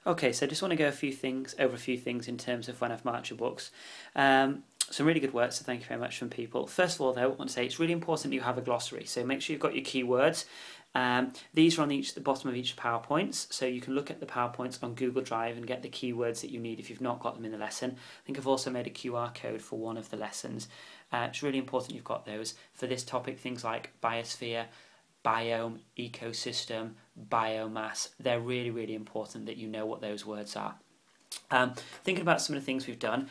Okay, so I just want to go over a few things in terms of when I've marked your books. Some really good work, so thank you very much from people. First of all, though, I want to say it's really important that you have a glossary, so make sure you've got your keywords. These are on the bottom of each PowerPoints, so you can look at the PowerPoints on Google Drive and get the keywords that you need if you've not got them in the lesson. I think I've also made a QR code for one of the lessons. It's really important you've got those. For this topic, things like biosphere, biome, ecosystem, biomass, they're really, really important that you know what those words are. Thinking about some of the things we've done,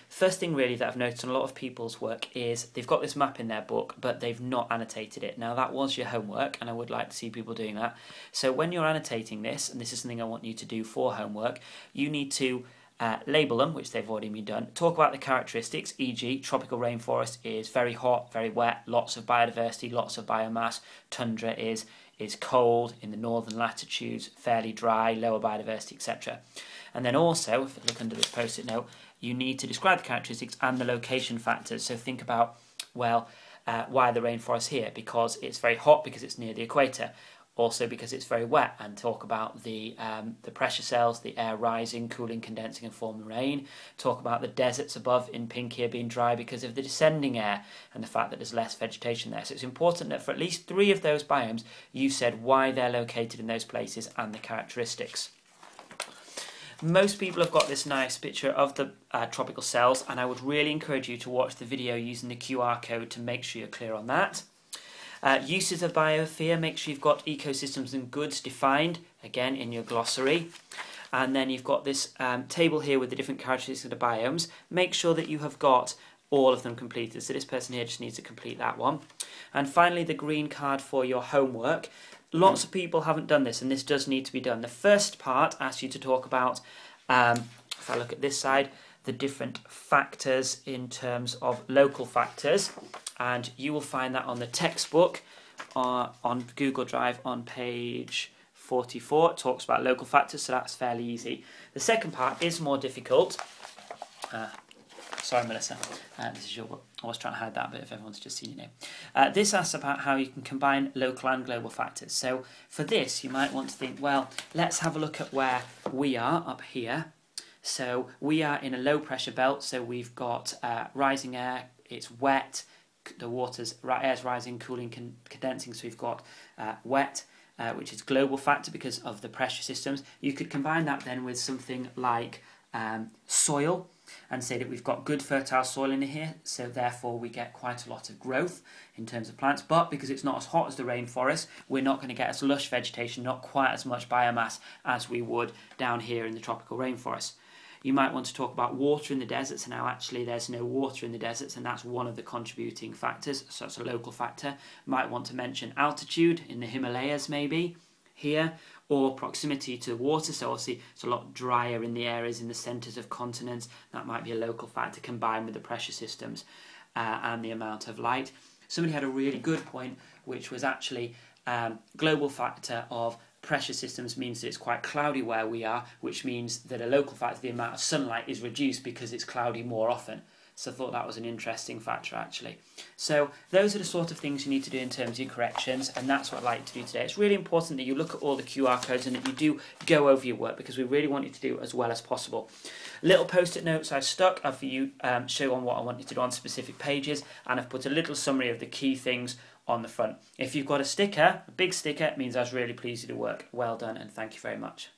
first thing really that I've noticed on a lot of people's work is they've got this map in their book but they've not annotated it. Now that was your homework and I would like to see people doing that. So when you're annotating this, and this is something I want you to do for homework, you need to label them, which they've already been done. Talk about the characteristics, e.g. tropical rainforest is very hot, very wet, lots of biodiversity, lots of biomass. Tundra is cold in the northern latitudes, fairly dry, lower biodiversity, etc. And then also, if you look under this post-it note, you need to describe the characteristics and the location factors. So think about, well, why the rainforest here? Because it's very hot, because it's near the equator. Also because it's very wet, and talk about the pressure cells, the air rising, cooling, condensing and forming rain. Talk about the deserts above in pink here being dry because of the descending air and the fact that there's less vegetation there. So it's important that for at least 3 of those biomes you've said why they're located in those places and the characteristics. Most people have got this nice picture of the tropical cells, and I would really encourage you to watch the video using the QR code to make sure you're clear on that. Uses of biosphere, make sure you've got ecosystems and goods defined, again in your glossary. And then you've got this table here with the different characteristics of the biomes. Make sure that you have got all of them completed. So this person here just needs to complete that one. And finally, the green card for your homework. Lots of people haven't done this, and this does need to be done. The first part asks you to talk about, if I look at this side, the different factors in terms of local factors, and you will find that on the textbook on Google Drive on page 44. It talks about local factors, so that's fairly easy. The second part is more difficult. Sorry, Melissa. This is your book. I was trying to hide that bit if everyone's just seen your name. This asks about how you can combine local and global factors. So for this, you might want to think, well, let's have a look at where we are up here. So we are in a low pressure belt, so we've got rising air, it's wet, the air's rising, cooling, condensing, so we've got wet, which is global factor because of the pressure systems. You could combine that then with something like soil, and say that we've got good fertile soil in here, so therefore we get quite a lot of growth in terms of plants, but because it's not as hot as the rainforest, we're not going to get as lush vegetation, not quite as much biomass as we would down here in the tropical rainforest. You might want to talk about water in the deserts, and now actually there's no water in the deserts, and that's one of the contributing factors, so it's a local factor. Might want to mention altitude in the Himalayas maybe, here, or proximity to water, so obviously it's a lot drier in the areas in the centres of continents. That might be a local factor combined with the pressure systems and the amount of light. Somebody had a really good point, which was actually global factor of pressure systems means that it's quite cloudy where we are, which means that a local factor, the amount of sunlight, is reduced because it's cloudy more often. So I thought that was an interesting factor actually. So those are the sort of things you need to do in terms of your corrections, and that's what I'd like to do today. It's really important that you look at all the QR codes and that you do go over your work, because we really want you to do as well as possible. Little post-it notes I've stuck are for you show on what I want you to do on specific pages, and I've put a little summary of the key things on the front. If you've got a sticker, a big sticker, it means I was really pleased with your work. Well done, and thank you very much.